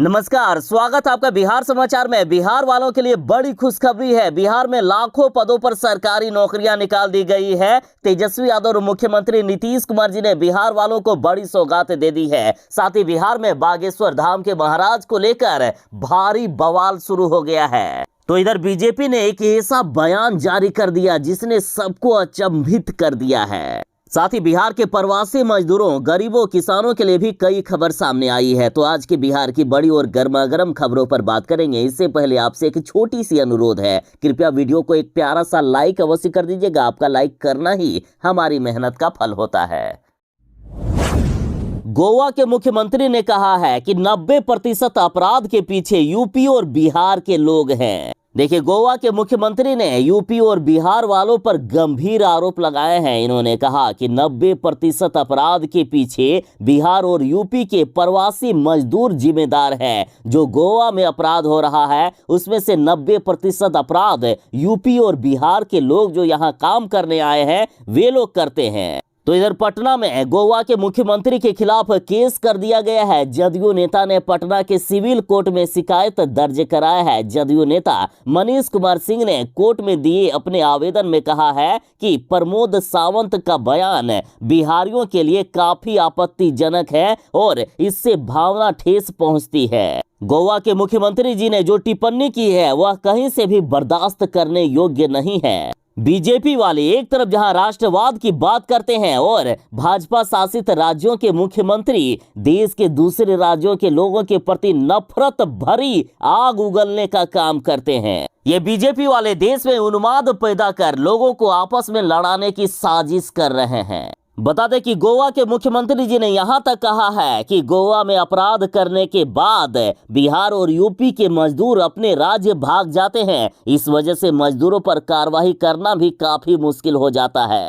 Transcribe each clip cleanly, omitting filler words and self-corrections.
नमस्कार, स्वागत आपका बिहार समाचार में। बिहार वालों के लिए बड़ी खुशखबरी है। बिहार में लाखों पदों पर सरकारी नौकरियां निकाल दी गई है। तेजस्वी यादव और मुख्यमंत्री नीतीश कुमार जी ने बिहार वालों को बड़ी सौगात दे दी है। साथ ही बिहार में बागेश्वर धाम के महाराज को लेकर भारी बवाल शुरू हो गया है। तो इधर बीजेपी ने एक ऐसा बयान जारी कर दिया जिसने सबको अचंभित कर दिया है। साथ ही बिहार के प्रवासी मजदूरों, गरीबों, किसानों के लिए भी कई खबर सामने आई है। तो आज के बिहार की बड़ी और गर्मागर्म खबरों पर बात करेंगे। इससे पहले आपसे एक छोटी सी अनुरोध है, कृपया वीडियो को एक प्यारा सा लाइक अवश्य कर दीजिएगा। आपका लाइक करना ही हमारी मेहनत का फल होता है। गोवा के मुख्यमंत्री ने कहा है कि 90% अपराध के पीछे यूपी और बिहार के लोग हैं। देखिए, गोवा के मुख्यमंत्री ने यूपी और बिहार वालों पर गंभीर आरोप लगाए हैं। इन्होंने कहा कि 90% अपराध के पीछे बिहार और यूपी के प्रवासी मजदूर जिम्मेदार हैं। जो गोवा में अपराध हो रहा है उसमें से 90% अपराध यूपी और बिहार के लोग जो यहाँ काम करने आए हैं वे लोग करते हैं। तो इधर पटना में गोवा के मुख्यमंत्री के खिलाफ केस कर दिया गया है। जदयू नेता ने पटना के सिविल कोर्ट में शिकायत दर्ज कराया है। जदयू नेता मनीष कुमार सिंह ने कोर्ट में दिए अपने आवेदन में कहा है कि प्रमोद सावंत का बयान बिहारियों के लिए काफी आपत्तिजनक है और इससे भावना ठेस पहुंचती है। गोवा के मुख्यमंत्री जी ने जो टिप्पणी की है वह कहीं से भी बर्दाश्त करने योग्य नहीं है। बीजेपी वाले एक तरफ जहां राष्ट्रवाद की बात करते हैं और भाजपा शासित राज्यों के मुख्यमंत्री देश के दूसरे राज्यों के लोगों के प्रति नफरत भरी आग उगलने का काम करते हैं। ये बीजेपी वाले देश में उन्माद पैदा कर लोगों को आपस में लड़ाने की साजिश कर रहे हैं। बता दें कि गोवा के मुख्यमंत्री जी ने यहां तक कहा है कि गोवा में अपराध करने के बाद बिहार और यूपी के मजदूर अपने राज्य भाग जाते हैं। इस वजह से मजदूरों पर कार्रवाई करना भी काफी मुश्किल हो जाता है।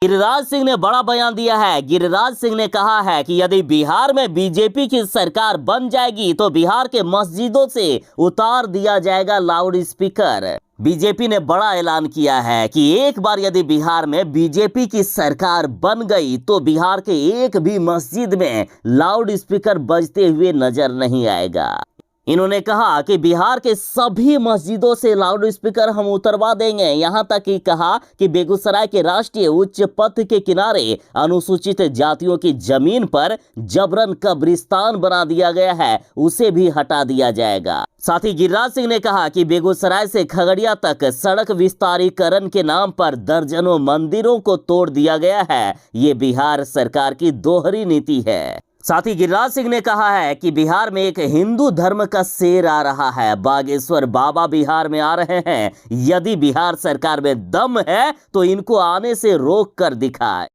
गिरिराज सिंह ने बड़ा बयान दिया है। गिरिराज सिंह ने कहा है कि यदि बिहार में बीजेपी की सरकार बन जाएगी तो बिहार के मस्जिदों से उतार दिया जाएगा लाउड स्पीकर। बीजेपी ने बड़ा ऐलान किया है कि एक बार यदि बिहार में बीजेपी की सरकार बन गई तो बिहार के एक भी मस्जिद में लाउड स्पीकर बजते हुए नजर नहीं आएगा। इन्होंने कहा कि बिहार के सभी मस्जिदों से लाउड स्पीकर हम उतरवा देंगे। यहां तक कि कहा कि बेगूसराय के राष्ट्रीय उच्च पथ के किनारे अनुसूचित जातियों की जमीन पर जबरन कब्रिस्तान बना दिया गया है, उसे भी हटा दिया जाएगा। साथ ही गिरिराज सिंह ने कहा कि बेगूसराय से खगड़िया तक सड़क विस्तारीकरण के नाम पर दर्जनों मंदिरों को तोड़ दिया गया है। ये बिहार सरकार की दोहरी नीति है। साथ ही गिरिराज सिंह ने कहा है कि बिहार में एक हिंदू धर्म का शेर आ रहा है। बागेश्वर बाबा बिहार में आ रहे हैं। यदि बिहार सरकार में दम है तो इनको आने से रोक कर दिखाए।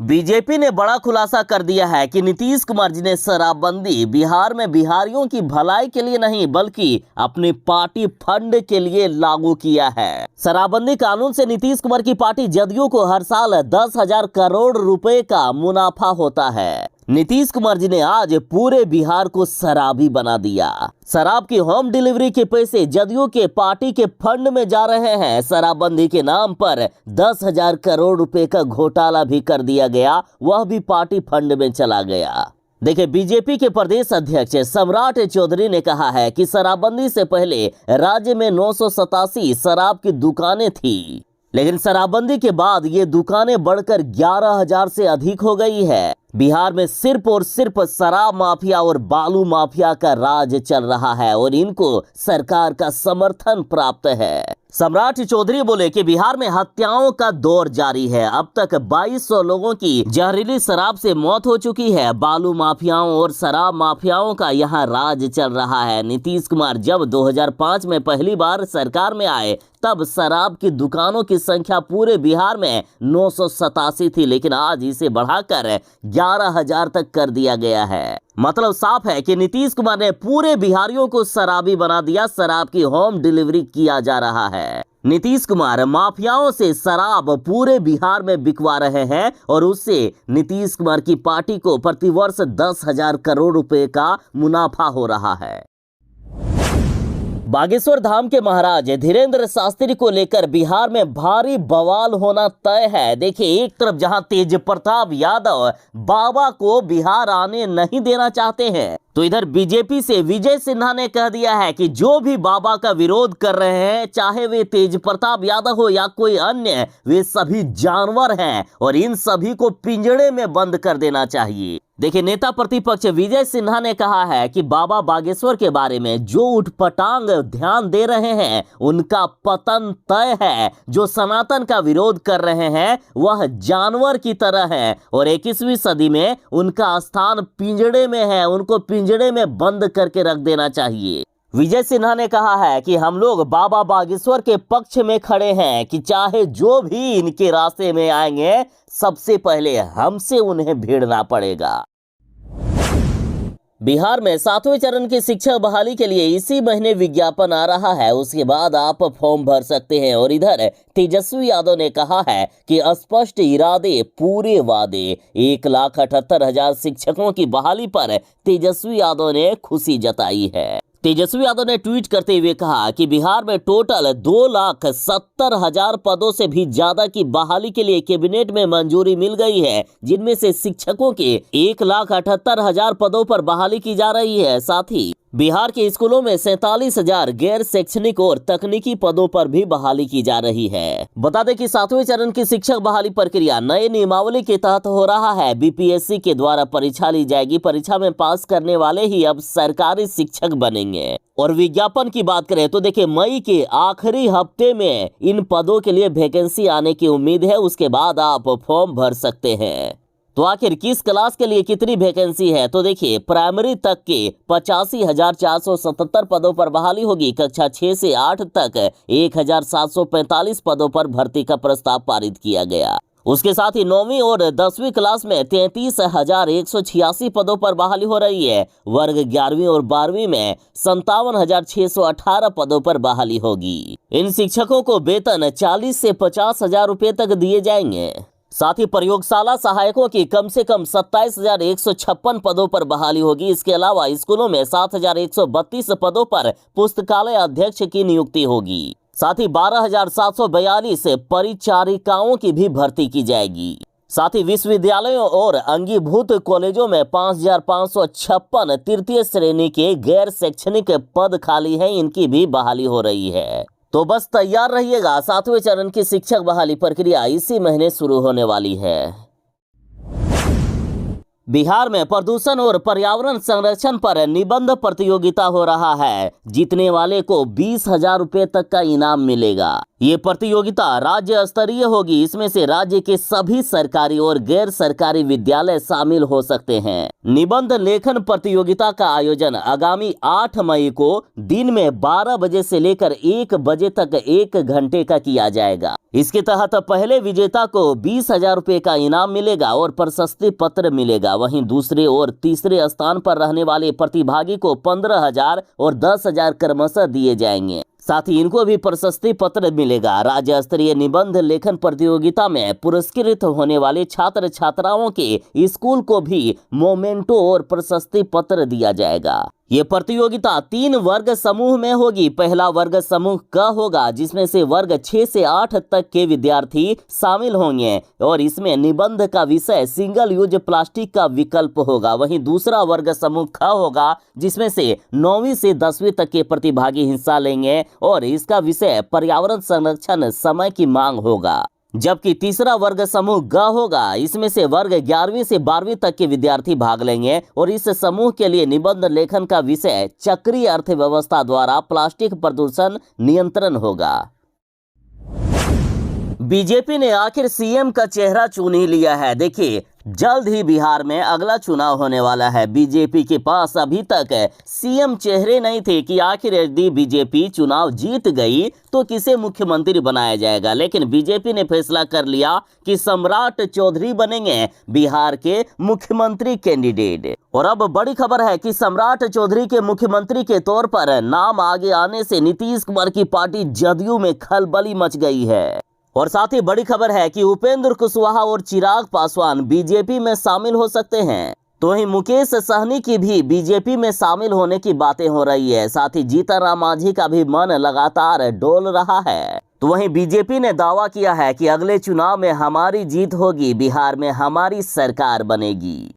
बीजेपी ने बड़ा खुलासा कर दिया है कि नीतीश कुमार जी ने शराबबंदी बिहार में बिहारियों की भलाई के लिए नहीं बल्कि अपने पार्टी फंड के लिए लागू किया है। शराबबंदी कानून से नीतीश कुमार की पार्टी जदयू को हर साल 10,000 करोड़ रुपए का मुनाफा होता है। नीतीश कुमार जी ने आज पूरे बिहार को शराबी बना दिया। शराब की होम डिलीवरी के पैसे जदयू के पार्टी के फंड में जा रहे हैं। शराबबंदी के नाम पर 10,000 करोड़ रुपए का घोटाला भी कर दिया गया, वह भी पार्टी फंड में चला गया। देखिए, बीजेपी के प्रदेश अध्यक्ष सम्राट चौधरी ने कहा है कि शराबबंदी से पहले राज्य में 987 शराब की दुकानें थी, लेकिन शराबबंदी के बाद ये दुकानें बढ़कर 11,000 से अधिक हो गई है। बिहार में सिर्फ और सिर्फ शराब माफिया और बालू माफिया का राज चल रहा है और इनको सरकार का समर्थन प्राप्त है। सम्राट चौधरी बोले कि बिहार में हत्याओं का दौर जारी है। अब तक 2200 लोगों की जहरीली शराब से मौत हो चुकी है। बालू माफियाओं और शराब माफियाओं का यहाँ राज चल रहा है। नीतीश कुमार जब 2005 में पहली बार सरकार में आए तब शराब की दुकानों की संख्या पूरे बिहार में 987 थी, लेकिन आज इसे बढ़ाकर 11,000 तक कर दिया गया है। मतलब साफ है कि नीतीश कुमार ने पूरे बिहारियों को शराबी बना दिया। शराब की होम डिलीवरी किया जा रहा है। नीतीश कुमार माफियाओं से शराब पूरे बिहार में बिकवा रहे हैं और उससे नीतीश कुमार की पार्टी को प्रतिवर्ष 10,000 करोड़ रुपए का मुनाफा हो रहा है। बागेश्वर धाम के महाराज धीरेन्द्र शास्त्री को लेकर बिहार में भारी बवाल होना तय है। देखिए, एक तरफ जहां तेज प्रताप यादव बाबा को बिहार आने नहीं देना चाहते हैं, तो इधर बीजेपी से विजय सिन्हा ने कह दिया है कि जो भी बाबा का विरोध कर रहे हैं, चाहे वे तेज प्रताप यादव हो या कोई अन्य, वे सभी जानवर हैं और इन सभी को पिंजड़े में बंद कर देना चाहिए। देखिए, नेता प्रतिपक्ष विजय सिन्हा ने कहा है कि बाबा बागेश्वर के बारे में जो उठपटांग ध्यान दे रहे हैं, उनका पतन तय है। जो सनातन का विरोध कर रहे हैं वह जानवर की तरह है और 21वीं सदी में उनका स्थान पिंजड़े में है। उनको पिंजड़े में बंद करके रख देना चाहिए। विजय सिन्हा ने कहा है कि हम लोग बाबा बागेश्वर के पक्ष में खड़े हैं कि चाहे जो भी इनके रास्ते में आएंगे, सबसे पहले हमसे उन्हें भिड़ना पड़ेगा। बिहार में 7वें चरण की शिक्षक बहाली के लिए इसी महीने विज्ञापन आ रहा है। उसके बाद आप फॉर्म भर सकते हैं। और इधर तेजस्वी यादव ने कहा है कि स्पष्ट इरादे पूरे वादे। 1,78,000 शिक्षकों की बहाली पर तेजस्वी यादव ने खुशी जताई है। तेजस्वी यादव ने ट्वीट करते हुए कहा कि बिहार में टोटल 2,70,000 पदों से भी ज्यादा की बहाली के लिए कैबिनेट में मंजूरी मिल गई है, जिनमें से शिक्षकों के 1,78,000 पदों पर बहाली की जा रही है। साथ ही बिहार के स्कूलों में 47,000 गैर शैक्षणिक और तकनीकी पदों पर भी बहाली की जा रही है। बता दें कि 7वें चरण की शिक्षक बहाली प्रक्रिया नए नियमावली के तहत हो रहा है। बीपीएससी के द्वारा परीक्षा ली जाएगी। परीक्षा में पास करने वाले ही अब सरकारी शिक्षक बनेंगे। और विज्ञापन की बात करें तो देखिए, मई के आखिरी हफ्ते में इन पदों के लिए वैकेंसी आने की उम्मीद है। उसके बाद आप फॉर्म भर सकते हैं। तो आखिर किस क्लास के लिए कितनी वैकेंसी है? तो देखिए, प्राइमरी तक के 85,477 पदों पर बहाली होगी। कक्षा 6 से 8 तक 1,745 पदों पर भर्ती का प्रस्ताव पारित किया गया। उसके साथ ही 9वीं और 10वीं क्लास में 33,186 पदों पर बहाली हो रही है। वर्ग 11वीं और 12वीं में 57,618 पदों पर बहाली होगी। इन शिक्षकों को वेतन 40 से 50,000 रुपए तक दिए जाएंगे। साथ ही प्रयोगशाला सहायकों की कम से कम 27,156 पदों पर बहाली होगी। इसके अलावा स्कूलों में 7,132 पदों पर पुस्तकालय अध्यक्ष की नियुक्ति होगी। साथ ही 12,742 परिचारिकाओं की भी भर्ती की जाएगी। साथ ही विश्वविद्यालयों और अंगीभूत कॉलेजों में 5,556 तृतीय श्रेणी के गैर शैक्षणिक पद खाली हैं। इनकी भी बहाली हो रही है। तो बस तैयार रहिएगा, 7वें चरण की शिक्षक बहाली प्रक्रिया इसी महीने शुरू होने वाली है। बिहार में प्रदूषण और पर्यावरण संरक्षण पर निबंध प्रतियोगिता हो रहा है। जीतने वाले को 20,000 रुपए तक का इनाम मिलेगा। ये प्रतियोगिता राज्य स्तरीय होगी। इसमें से राज्य के सभी सरकारी और गैर सरकारी विद्यालय शामिल हो सकते हैं। निबंध लेखन प्रतियोगिता का आयोजन आगामी 8 मई को दिन में 12 बजे से लेकर 1 बजे तक 1 घंटे का किया जाएगा। इसके तहत पहले विजेता को 20,000 रुपए का इनाम मिलेगा और प्रशस्ति पत्र मिलेगा। वहीं दूसरे और तीसरे स्थान पर रहने वाले प्रतिभागी को 15,000 और 10,000 क्रमशः दिए जाएंगे। साथ ही इनको भी प्रशस्ति पत्र मिलेगा। राज्य स्तरीय निबंध लेखन प्रतियोगिता में पुरस्कृत होने वाले छात्र छात्राओं के स्कूल को भी मोमेंटो और प्रशस्ति पत्र दिया जाएगा। ये प्रतियोगिता 3 वर्ग समूह में होगी। पहला वर्ग समूह क होगा, जिसमें से वर्ग 6 से 8 तक के विद्यार्थी शामिल होंगे और इसमें निबंध का विषय सिंगल यूज प्लास्टिक का विकल्प होगा। वहीं दूसरा वर्ग समूह ख होगा, जिसमें से 9वीं से 10वीं तक के प्रतिभागी हिस्सा लेंगे और इसका विषय पर्यावरण संरक्षण समय की मांग होगा। जबकि तीसरा वर्ग समूह ग होगा, इसमें से वर्ग 11वीं से 12वीं तक के विद्यार्थी भाग लेंगे और इस समूह के लिए निबंध लेखन का विषय चक्रीय अर्थव्यवस्था द्वारा प्लास्टिक प्रदूषण नियंत्रण होगा। बीजेपी ने आखिर सीएम का चेहरा चुन ही लिया है। देखिए, जल्द ही बिहार में अगला चुनाव होने वाला है। बीजेपी के पास अभी तक सीएम चेहरे नहीं थे कि आखिर यदि बीजेपी चुनाव जीत गई तो किसे मुख्यमंत्री बनाया जाएगा। लेकिन बीजेपी ने फैसला कर लिया कि सम्राट चौधरी बनेंगे बिहार के मुख्यमंत्री कैंडिडेट। और अब बड़ी खबर है कि सम्राट चौधरी के मुख्यमंत्री के तौर पर नाम आगे आने से नीतीश कुमार की पार्टी जदयू में खलबली मच गई है। और साथ ही बड़ी खबर है कि उपेंद्र कुशवाहा और चिराग पासवान बीजेपी में शामिल हो सकते हैं। तो वहीं मुकेश सहनी की भी बीजेपी में शामिल होने की बातें हो रही है। साथ ही जीतन राम मांझी का भी मन लगातार डोल रहा है। तो वहीं बीजेपी ने दावा किया है कि अगले चुनाव में हमारी जीत होगी, बिहार में हमारी सरकार बनेगी।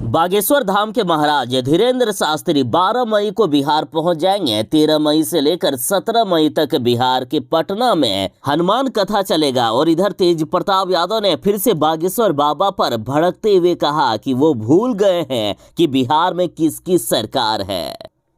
बागेश्वर धाम के महाराज धीरेन्द्र शास्त्री 12 मई को बिहार पहुंच जाएंगे। 13 मई से लेकर 17 मई तक बिहार के पटना में हनुमान कथा चलेगा। और इधर तेज प्रताप यादव ने फिर से बागेश्वर बाबा पर भड़कते हुए कहा कि वो भूल गए हैं कि बिहार में किसकी सरकार है।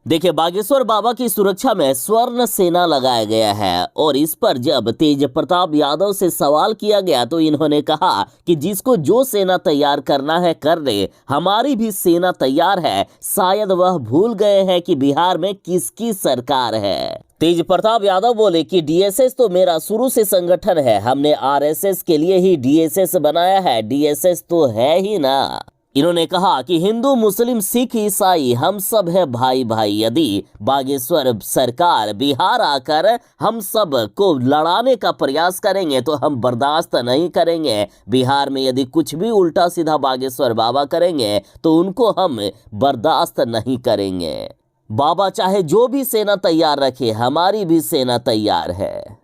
देखिए, बागेश्वर बाबा की सुरक्षा में स्वर्ण सेना लगाया गया है। और इस पर जब तेज प्रताप यादव से सवाल किया गया तो इन्होंने कहा कि जिसको जो सेना तैयार करना है कर दे, हमारी भी सेना तैयार है। शायद वह भूल गए हैं कि बिहार में किसकी सरकार है। तेज प्रताप यादव बोले कि डीएसएस तो मेरा शुरू से संगठन है, हमने आरएसएस के लिए ही डीएसएस बनाया है, डीएसएस तो है ही ना। इन्होंने कहा कि हिंदू मुस्लिम सिख ईसाई हम सब है भाई भाई। यदि बागेश्वर सरकार बिहार आकर हम सब को लड़ाने का प्रयास करेंगे तो हम बर्दाश्त नहीं करेंगे। बिहार में यदि कुछ भी उल्टा सीधा बागेश्वर बाबा करेंगे तो उनको हम बर्दाश्त नहीं करेंगे। बाबा चाहे जो भी सेना तैयार रखे, हमारी भी सेना तैयार है।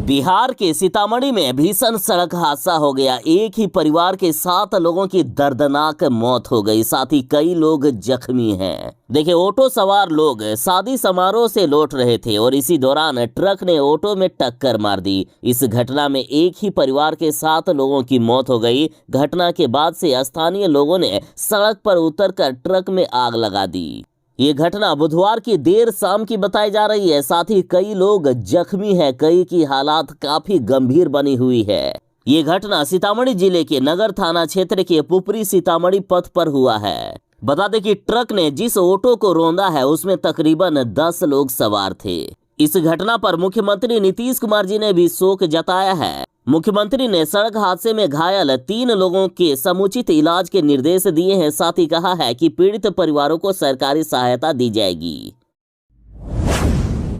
बिहार के सीतामढ़ी में भीषण सड़क हादसा हो गया। एक ही परिवार के 7 लोगों की दर्दनाक मौत हो गई, साथ ही कई लोग जख्मी हैं। देखिए, ऑटो सवार लोग शादी समारोह से लौट रहे थे और इसी दौरान ट्रक ने ऑटो में टक्कर मार दी। इस घटना में एक ही परिवार के 7 लोगों की मौत हो गई। घटना के बाद से स्थानीय लोगों ने सड़क पर उतरकर ट्रक में आग लगा दी। ये घटना बुधवार की देर शाम की बताई जा रही है। साथ ही कई लोग जख्मी हैं, कई की हालात काफी गंभीर बनी हुई है। ये घटना सीतामढ़ी जिले के नगर थाना क्षेत्र के पुपरी सीतामढ़ी पथ पर हुआ है। बता दें कि ट्रक ने जिस ऑटो को रौंदा है उसमें तकरीबन 10 लोग सवार थे। इस घटना पर मुख्यमंत्री नीतीश कुमार जी ने भी शोक जताया है। मुख्यमंत्री ने सड़क हादसे में घायल 3 लोगों के समुचित इलाज के निर्देश दिए हैं। साथ ही कहा है कि पीड़ित परिवारों को सरकारी सहायता दी जाएगी।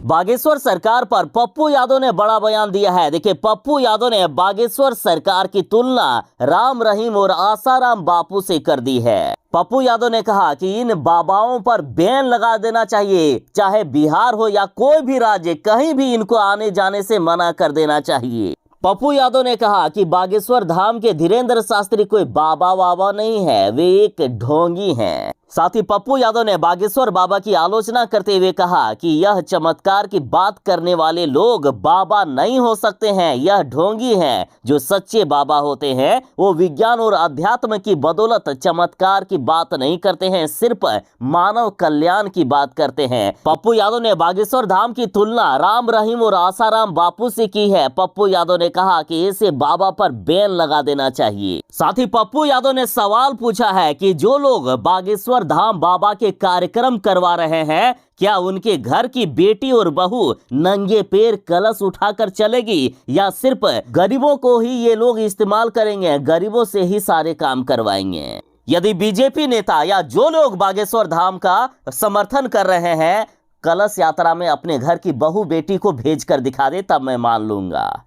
बागेश्वर सरकार पर पप्पू यादव ने बड़ा बयान दिया है। देखिए, पप्पू यादव ने बागेश्वर सरकार की तुलना राम रहीम और आसाराम बापू से कर दी है। पप्पू यादव ने कहा कि इन बाबाओं पर बैन लगा देना चाहिए, चाहे बिहार हो या कोई भी राज्य, कहीं भी इनको आने जाने से मना कर देना चाहिए। पप्पू यादव ने कहा कि बागेश्वर धाम के धीरेन्द्र शास्त्री कोई बाबा वाबा नहीं है, वे एक ढोंगी हैं। साथ ही पप्पू यादव ने बागेश्वर बाबा की आलोचना करते हुए कहा कि यह चमत्कार की बात करने वाले लोग बाबा नहीं हो सकते हैं, यह ढोंगी हैं। जो सच्चे बाबा होते हैं वो विज्ञान और अध्यात्म की बदौलत चमत्कार की बात नहीं करते हैं, सिर्फ मानव कल्याण की बात करते हैं। पप्पू यादव ने बागेश्वर धाम की तुलना राम रहीम और आसाराम बापू से की है। पप्पू यादव ने कहा कि ऐसे बाबा पर बैन लगा देना चाहिए। साथ ही पप्पू यादव ने सवाल पूछा है कि जो लोग बागेश्वर धाम बाबा के कार्यक्रम करवा रहे हैं, क्या उनके घर की बेटी और बहू नंगे पैर कलश उठाकर चलेगी या सिर्फ गरीबों को ही ये लोग इस्तेमाल करेंगे, गरीबों से ही सारे काम करवाएंगे? यदि बीजेपी नेता या जो लोग बागेश्वर धाम का समर्थन कर रहे हैं कलश यात्रा में अपने घर की बहू बेटी को भेजकर दिखा दे, तब मैं मान लूंगा।